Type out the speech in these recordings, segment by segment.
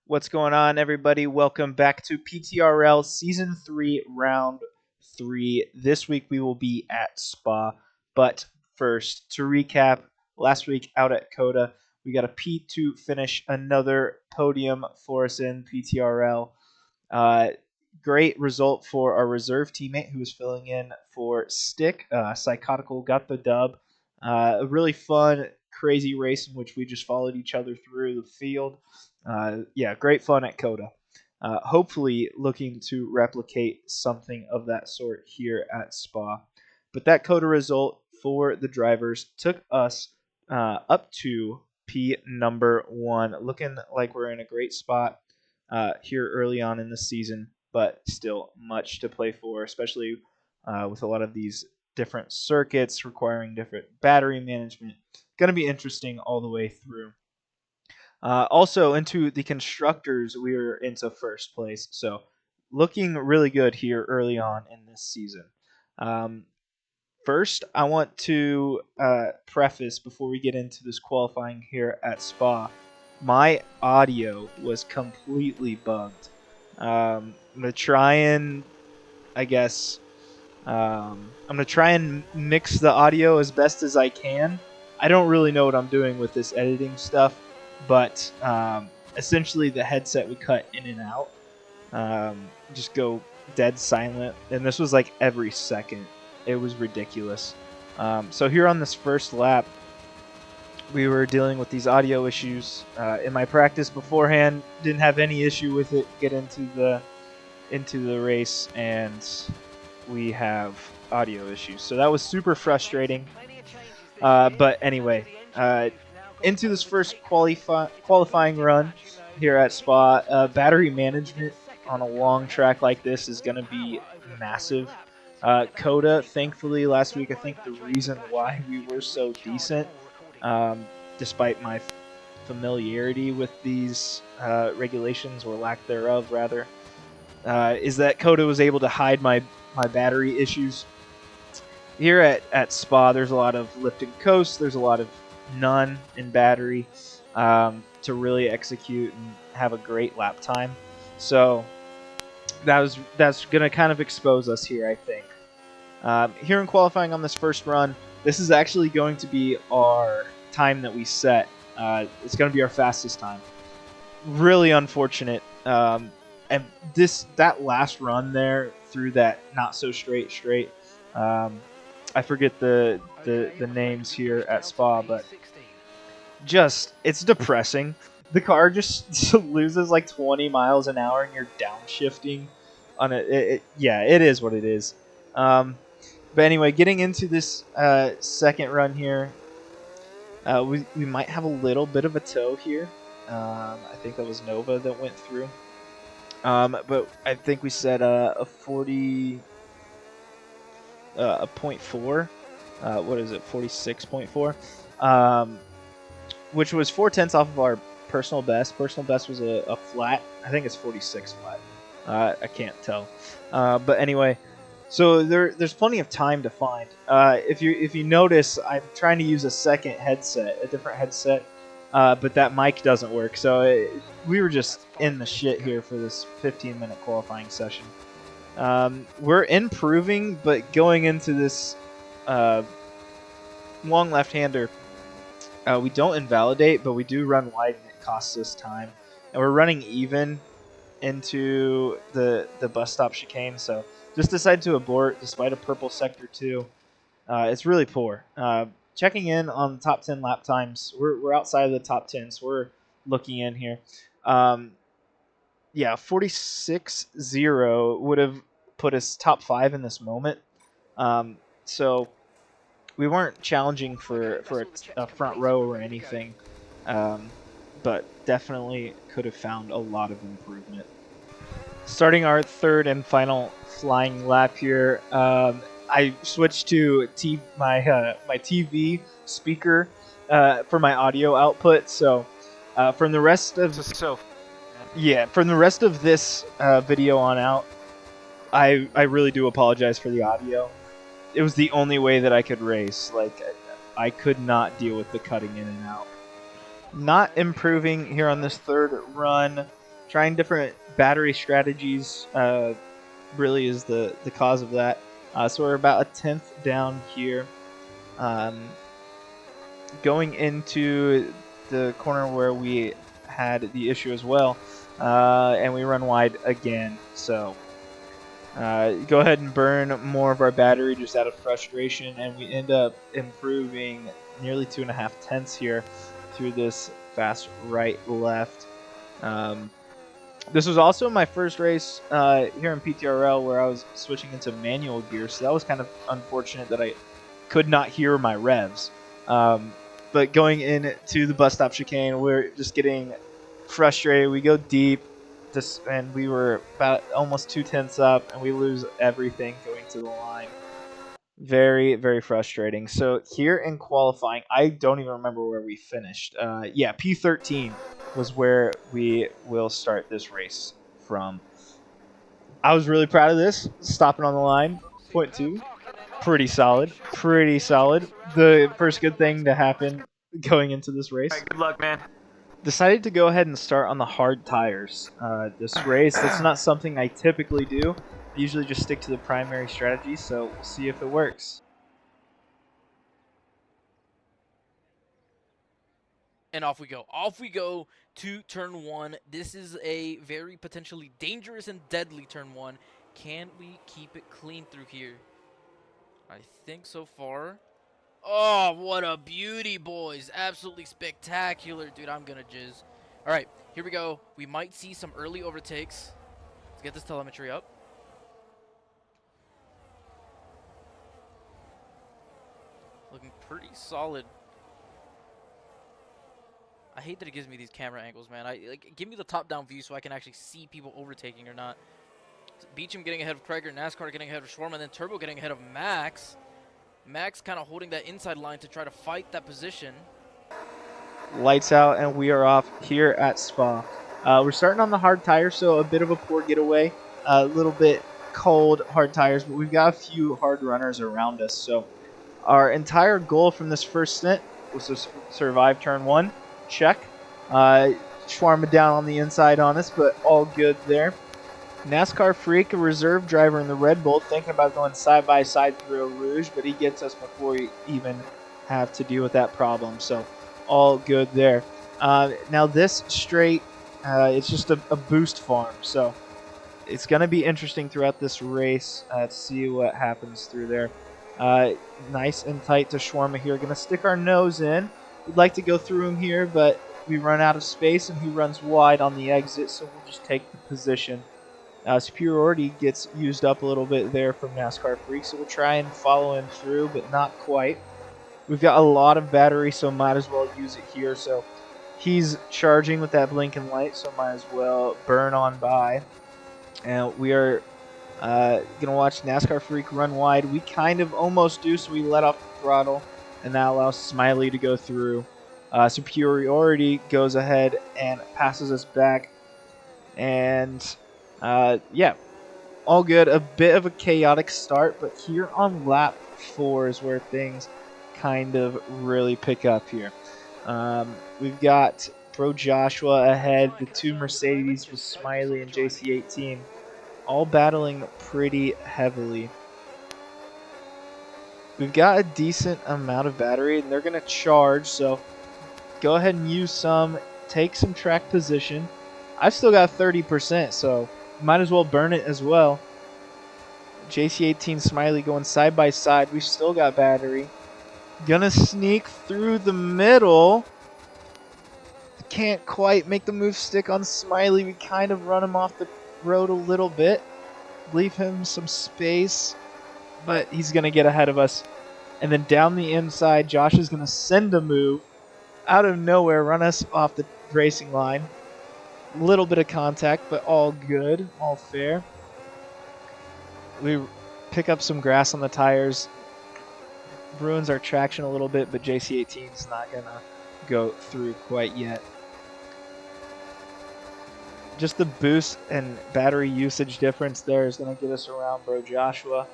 What's going on, everybody? Welcome back to PTRL Season 3, Round 3. This week we will be at Spa. But first, to recap, last week out at Coda, we got a P2 finish, another podium for us in PTRL. Uh, Great result for our reserve teammate who was filling in for Stick. Psychotical got the dub. A really fun, crazy race in which we just followed each other through the field. Yeah, great fun at Coda. Hopefully, looking to replicate something of that sort here at Spa. But that Coda result for the drivers took us up to P number 1. Looking like we're in a great spot here early on in the season, but still much to play for, especially with a lot of these different circuits requiring different battery management. Going to be interesting all the way through. Also, into the constructors, we are into first place, so looking really good here early on in this season. First, I want to preface before we get into this qualifying here at Spa, my audio was completely bugged. I'm gonna try and, I guess, I'm gonna try and mix the audio as best as I can. I don't really know what I'm doing with this editing stuff, but essentially the headset would cut in and out, just go dead silent, and this was like every second. It was ridiculous. So here on this first lap, we were dealing with these audio issues. In my practice beforehand, didn't have any issue with it. Get into the race, and we have audio issues. So that was super frustrating. But anyway, into this first qualifying run here at Spa, battery management on a long track like this is going to be massive. Coda, thankfully, last week, I think the reason why we were so decent, despite my familiarity with these regulations, or lack thereof, rather, is that Coda was able to hide my battery issues. Here at Spa, there's a lot of lift and coast. There's a lot of none in battery to really execute and have a great lap time. So that's going to kind of expose us here, I think. Here in qualifying on this first run, this is actually going to be our time that we set. It's going to be our fastest time. Really unfortunate. And that last run there through that not so straight. I forget the names here at Spa, but just it's depressing. The car just loses like 20 miles an hour, and you're downshifting on it. Yeah, it is what it is. But anyway, getting into this second run here, we might have a little bit of a tow here. I think that was Nova that went through. But I think we set a 40, a 0.4. What is it? 46.4. Which was 4/10 off of our personal best. Personal best was a flat. I think it's 46 flat. I can't tell. But anyway. So there's plenty of time to find. If you notice, I'm trying to use a different headset, but that mic doesn't work. So we were just in the shit here for this 15-minute qualifying session. We're improving, but going into this long left-hander, we don't invalidate, but we do run wide, and it costs us time. And we're running even into the bus stop chicane, so just decided to abort despite a purple sector 2. It's really poor. Checking in on the top 10 lap times, we're outside of the top 10, so we're looking in here. Yeah, 46.0 would have put us top 5 in this moment. So we weren't challenging for a front row or anything, but definitely could have found a lot of improvement. Starting our third and final flying lap here, I switched to my TV speaker for my audio output. So from the rest of this video on out, I really do apologize for the audio. It was the only way that I could race. Like, I could not deal with the cutting in and out. Not improving here on this third run. trying different battery strategies really is the cause of that. So we're about a 10th down here. Going into the corner where we had the issue as well, and we run wide again. So go ahead and burn more of our battery just out of frustration, and we end up improving nearly 2.5 tenths here through this fast right-left. This was also my first race here in PTRL where I was switching into manual gear, so that was kind of unfortunate that I could not hear my revs. But going into the bus stop chicane, we're just getting frustrated. We go deep, and we were about almost 2 tenths up, and we lose everything going to the line. Very, very frustrating. So here in qualifying, I don't even remember where we finished. Yeah, P13 was where we will start this race from. I was really proud of this, stopping on the line, 0.2. Pretty solid. Pretty solid. The first good thing to happen going into this race. Right, good luck, man. Decided to go ahead and start on the hard tires this race. That's not something I typically do. I usually just stick to the primary strategy, so we'll see if it works. And off we go. Off we go to turn 1. This is a very potentially dangerous and deadly turn 1. Can we keep it clean through here? I think so far. Oh, what a beauty, boys. Absolutely spectacular. Dude, I'm gonna jizz. All right, here we go. We might see some early overtakes. Let's get this telemetry up. Looking pretty solid. I hate that it gives me these camera angles, man. Give me the top-down view so I can actually see people overtaking or not. Beecham getting ahead of Kreger, NASCAR getting ahead of Schwarman, and then Turbo getting ahead of Max. Max kind of holding that inside line to try to fight that position. Lights out, and we are off here at Spa. We're starting on the hard tires, so a bit of a poor getaway. A little bit cold, hard tires, but we've got a few hard runners around us. So our entire goal from this first stint was to survive turn 1. Check. Schwarma down on the inside on us, but all good there. NASCAR Freak, a reserve driver in the Red Bull, thinking about going side by side through Eau Rouge, but he gets us before we even have to deal with that problem. So all good there. Now this straight, it's just a boost farm, so it's going to be interesting throughout this race to see what happens through there. Nice and tight to Schwarma here. Going to stick our nose in. We'd like to go through him here, but we run out of space, and he runs wide on the exit, so we'll just take the position. Superiority gets used up a little bit there from NASCAR Freak, so we'll try and follow him through, but not quite. We've got a lot of battery, so might as well use it here. So he's charging with that blinking light, so might as well burn on by. And we are going to watch NASCAR Freak run wide. We kind of almost do, so we let off the throttle, and that allows Smiley to go through. Superiority goes ahead and passes us back. And, yeah, all good. A bit of a chaotic start, but here on lap 4 is where things kind of really pick up here. We've got Pro Joshua ahead, the 2 Mercedes with Smiley and JC18, all battling pretty heavily. We've got a decent amount of battery, and they're going to charge, so go ahead and use some, take some track position. I've still got 30%, so might as well burn it as well. JC18 Smiley going side by side. We've still got battery. Gonna sneak through the middle. Can't quite make the move stick on Smiley. We kind of run him off the road a little bit. Leave him some space, but he's gonna get ahead of us. And then down the inside, Josh is gonna send a move out of nowhere, run us off the racing line. A little bit of contact, but all good, all fair. We pick up some grass on the tires. Ruins our traction a little bit, but JC18 is not going to go through quite yet. Just the boost and battery usage difference there is going to get us around Bro Joshua.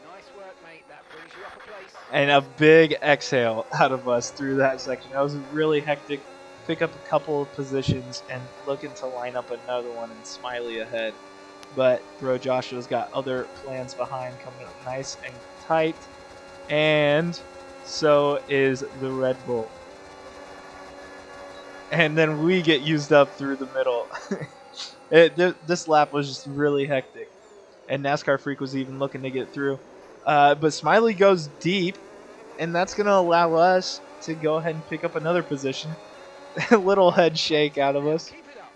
Nice work, mate. That brings you up a place. and a big exhale out of us through that section. That was really hectic. Pick up a couple of positions and looking to line up another one and Smiley ahead. But Bro Joshua's got other plans behind coming up nice and tight. And so is the Red Bull. And then we get used up through the middle. This lap was just really hectic. And NASCAR Freak was even looking to get through. But Smiley goes deep, and that's going to allow us to go ahead and pick up another position. A little head shake out of us.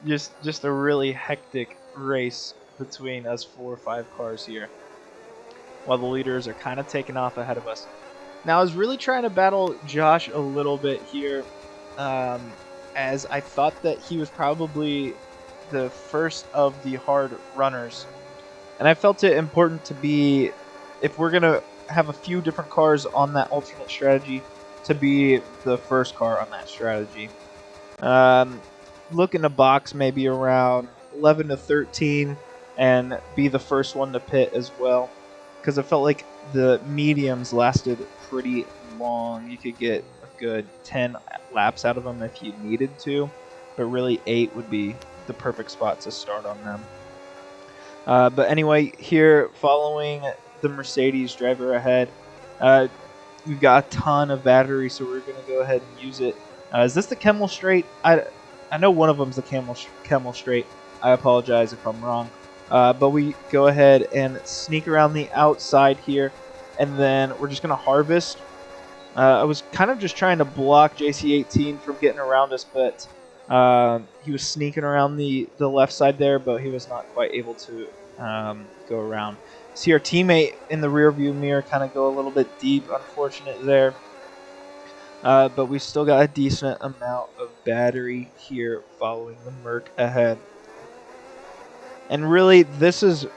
Just a really hectic race between us 4 or 5 cars here, while the leaders are kind of taking off ahead of us. Now, I was really trying to battle Josh a little bit here, as I thought that he was probably the first of the hard runners. And I felt it important to be, if we're going to have a few different cars on that alternate strategy, to be the first car on that strategy. Looking to box maybe around 11 to 13 and be the first one to pit as well, because I felt like the mediums lasted pretty long. You could get a good 10 laps out of them if you needed to, but really 8 would be the perfect spot to start on them. But anyway, here following the Mercedes driver ahead, we've got a ton of battery, so we're going to go ahead and use it. Is this the Camel Straight? I know one of them's the Camel Straight. I apologize if I'm wrong. But we go ahead and sneak around the outside here, and then we're just going to harvest. I was kind of just trying to block JC18 from getting around us, but he was sneaking around the left side there, but he was not quite able to go around. See our teammate in the rear view mirror kind of go a little bit deep. Unfortunate there. But we still got a decent amount of battery here following the Merc ahead. And really, this is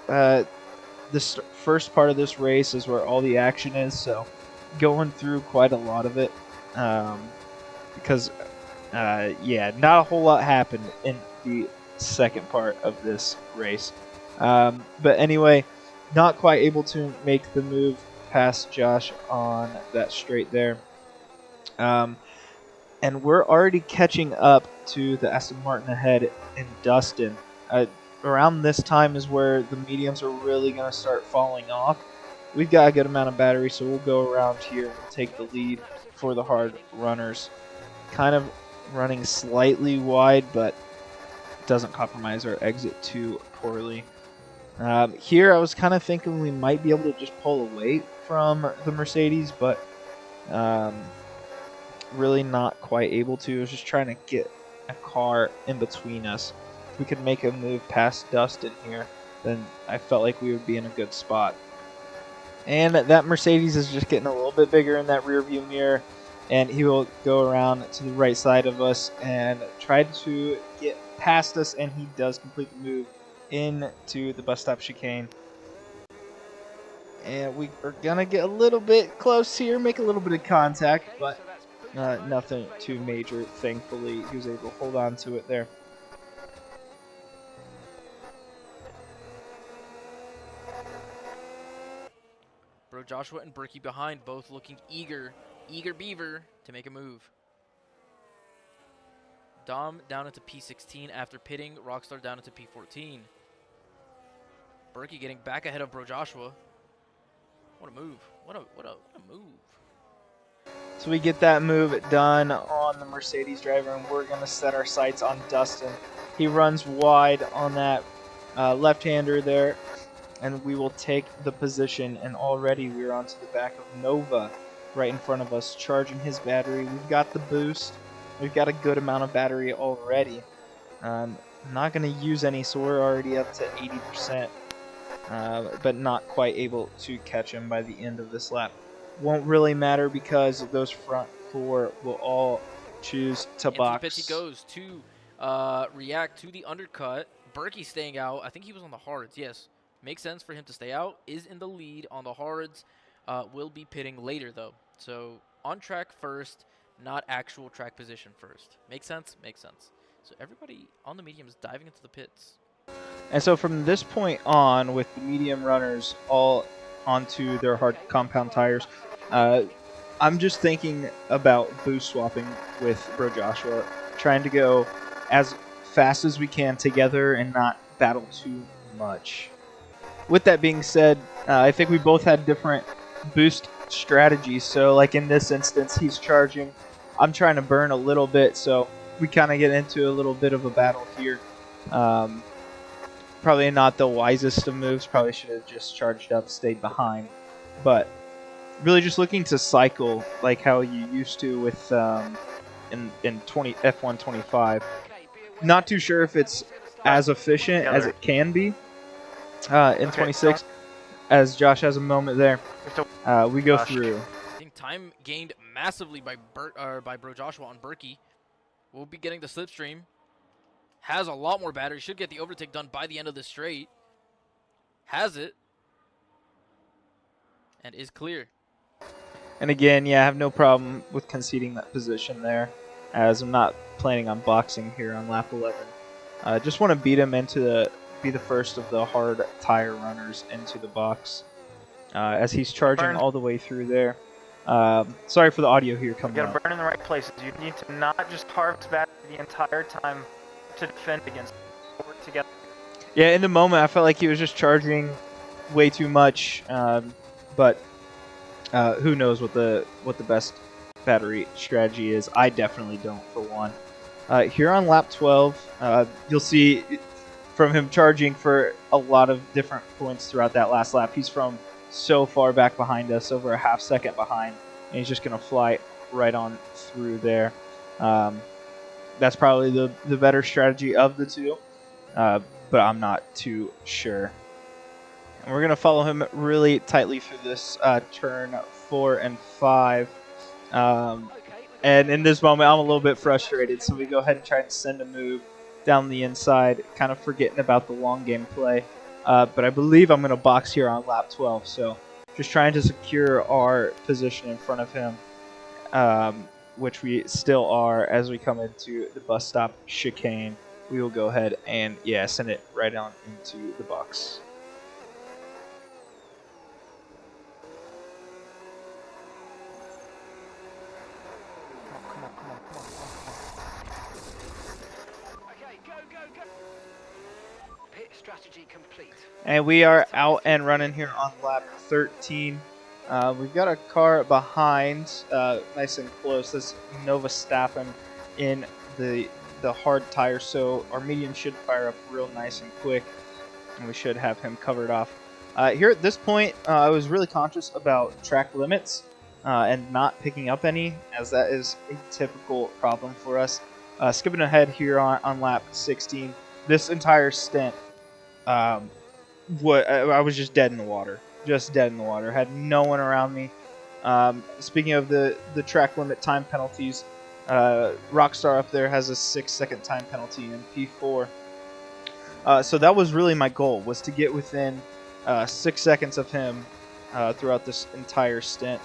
this first part of this race is where all the action is. So going through quite a lot of it, because yeah, not a whole lot happened in the second part of this race. But anyway, not quite able to make the move past Josh on that straight there. And we're already catching up to the Aston Martin ahead in Dustin. Around this time is where the mediums are really going to start falling off. We've got a good amount of battery, so we'll go around here and take the lead for the hard runners. Kind of running slightly wide, but doesn't compromise our exit too poorly. Here I was kind of thinking we might be able to just pull away from the Mercedes, but really not quite able to. I was just trying to get a car in between us. If we could make a move past Dustin here, then I felt like we would be in a good spot. And that Mercedes is just getting a little bit bigger in that rear view mirror, and he will go around to the right side of us and try to get past us, and he does complete the move into the bus stop chicane. And we are going to get a little bit close here, make a little bit of contact, but nothing too major. Thankfully, he was able to hold on to it there. Bro Joshua and Berkey behind, both looking eager beaver to make a move. Dom down into P16 after pitting. Rockstar down into P14. Berkey getting back ahead of Bro Joshua. What a move. What a move. So we get that move done on the Mercedes driver, and we're going to set our sights on Dustin. He runs wide on that left-hander there, and we will take the position. And already we're onto the back of Nova right in front of us, charging his battery. We've got the boost. We've got a good amount of battery already. Not going to use any, so we're already up to 80%, but not quite able to catch him by the end of this lap. Won't really matter because those front 4 will all choose to box. Pitch he goes to react to the undercut. Berkey staying out. I think he was on the hards. Yes, makes sense for him to stay out. Is in the lead on the hards. Will be pitting later though. So on track first, not actual track position first. Makes sense? Makes sense. So everybody on the medium is diving into the pits. And so from this point on, with the medium runners all onto their hard compound tires, I'm just thinking about boost swapping with Bro Joshua, trying to go as fast as we can together and not battle too much. With that being said, I think we both had different boost strategies. So, like in this instance, he's charging. I'm trying to burn a little bit, so we kind of get into a little bit of a battle here. Probably not the wisest of moves. Probably should have just charged up, stayed behind. But really just looking to cycle like how you used to with in 20 F125. Not too sure if it's as efficient as it can be in 26. As Josh has a moment there, we go through. I think time gained massively by Bro Joshua on Berkey. We'll be getting the slipstream. Has a lot more battery. Should get the overtake done by the end of the straight. Has it. And is clear. And again, yeah, I have no problem with conceding that position there, as I'm not planning on boxing here on lap 11. Just want to beat him into be the first of the hard tire runners into the box, as he's charging all the way through there. Sorry for the audio here coming up. You gotta burn in the right places. You need to not just harvest battery the entire time to defend against. Work together. Yeah, in the moment, I felt like he was just charging way too much, but who knows what the best battery strategy is. I definitely don't, for one. Here on lap 12, you'll see from him charging for a lot of different points throughout that last lap. He's from so far back behind us, over a half second behind, and he's just going to fly right on through there. That's probably the better strategy of the two, but I'm not too sure. And we're going to follow him really tightly through this turn 4 and 5. And in this moment, I'm a little bit frustrated, so we go ahead and try and send a move down the inside, kind of forgetting about the long game play. But I believe I'm going to box here on lap 12, so just trying to secure our position in front of him, which we still are as we come into the bus stop chicane. We will go ahead and, yeah, send it right on into the box. Strategy complete. And we are out and running here on lap 13. We've got a car behind, nice and close. That's Nova Staffen in the hard tire, so our medium should fire up real nice and quick, and we should have him covered off. Here at this point, I was really conscious about track limits and not picking up any, as that is a typical problem for us. Skipping ahead here on lap 16, this entire stint, I was just dead in the water. Just dead in the water. Had no one around me. Speaking of the track limit time penalties, Rockstar up there has a 6-second time penalty in P4. So that was really my goal, was to get within 6 seconds of him throughout this entire stint.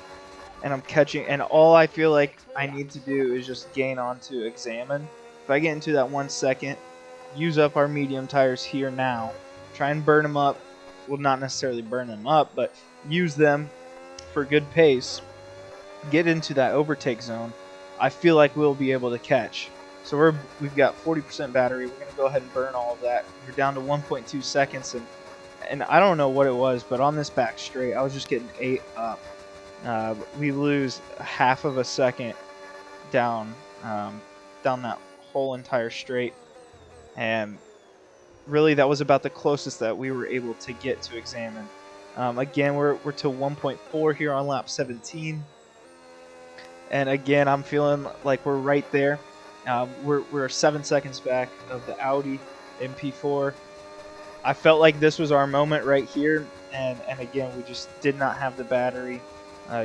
And I'm catching, and all I feel like I need to do is just gain onto Examine. If I get into that 1 second, use up our medium tires here now, try and burn them up. Well, not necessarily burn them up, but use them for good pace. Get into that overtake zone. I feel like we'll be able to catch. So we've got 40% battery. We're going to go ahead and burn all of that. We're down to 1.2 seconds, and I don't know what it was, but on this back straight, I was just getting 8 up. We lose half of a second down that whole entire straight, and really that was about the closest that we were able to get to Examine. Again, we're to 1.4 here on lap 17, and again I'm feeling like we're right there. We're 7 seconds back of the Audi in P4. I felt like this was our moment right here, and again we just did not have the battery.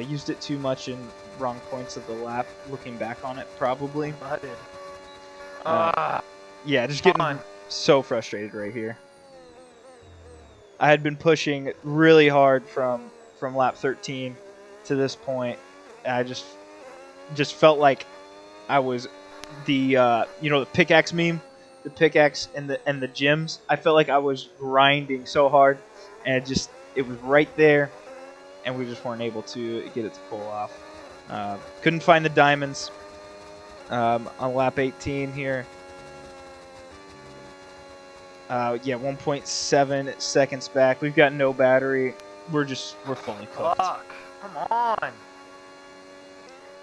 Used it too much in wrong points of the lap, looking back on it, probably. Yeah, just getting so frustrated right here. I had been pushing really hard from lap 13 to this point. I just felt like I was the the pickaxe meme, the pickaxe and the gyms. I felt like I was grinding so hard, and it was right there, and we just weren't able to get it to pull off. Couldn't find the diamonds on lap 18 here. Yeah, 1.7 seconds back. We've got no battery. We're fully cooked. Fuck. Come on.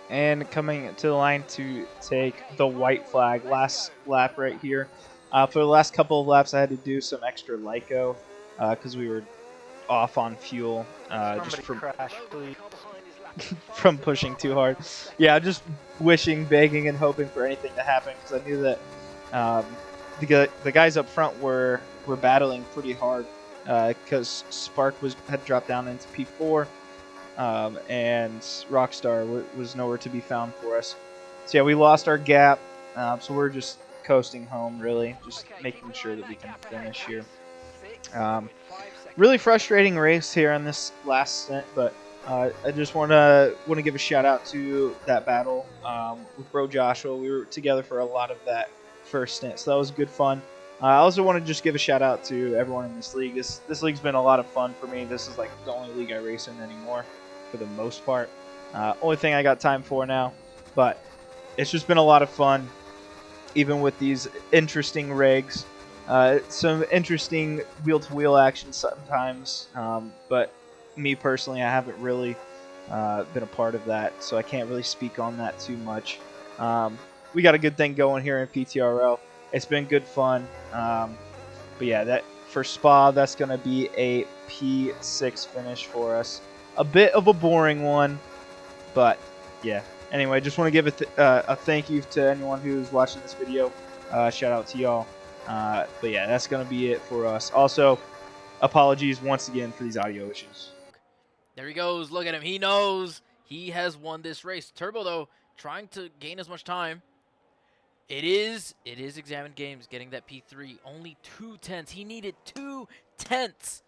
And coming to the line to take the white flag, last lap right here. For the last couple of laps, I had to do some extra Lyco because we were off on fuel just from Crash, please. from pushing too hard. Yeah, just wishing, begging, and hoping for anything to happen because I knew that the guys up front were battling pretty hard because Spark had dropped down into P4. And Rockstar was nowhere to be found for us. So yeah, we lost our gap. So we're just coasting home, really, just making sure that we can finish here. Really frustrating race here on this last stint, but I just want to give a shout out to that battle with Bro Joshua. We were together for a lot of that first stint, so that was good fun. I also want to just give a shout out to everyone in this league. This league's been a lot of fun for me. This is like the only league I race in anymore, for the most part. Only thing I got time for now, but it's just been a lot of fun, even with these interesting rigs. Some interesting wheel-to-wheel action sometimes, but me personally, I haven't really been a part of that, so I can't really speak on that too much. We got a good thing going here in PTRL. It's been good fun. But yeah, that for Spa, that's going to be a P6 finish for us. A bit of a boring one, but yeah. Anyway, just want to give a thank you to anyone who's watching this video. Shout out to y'all. But yeah, that's going to be it for us. Also, apologies once again for these audio issues. There he goes. Look at him. He knows he has won this race. Turbo, though, trying to gain as much time. It is Examined Games getting that P3. Only 2/10. He needed 2/10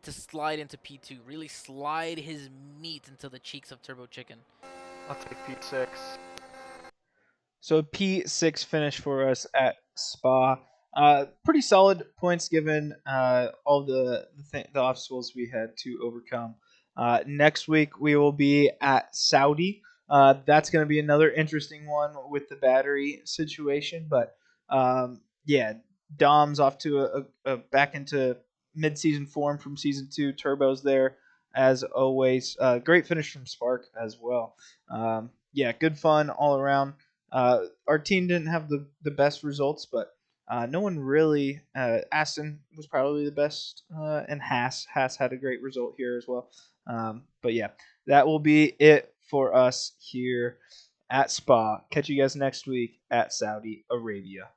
to slide into P2. Really slide his meat into the cheeks of Turbo Chicken. I'll take P6. So P6 finish for us at Spa. Pretty solid points given all the obstacles we had to overcome. Next week we will be at Saudi. That's going to be another interesting one with the battery situation. But yeah, Dom's off to a back into mid-season form from season 2. Turbo's there as always. Great finish from Spark as well. Yeah, good fun all around. Our team didn't have the best results, but no one really. Aston was probably the best, and Haas had a great result here as well. But yeah, that will be it for us here at Spa. Catch you guys next week at Saudi Arabia.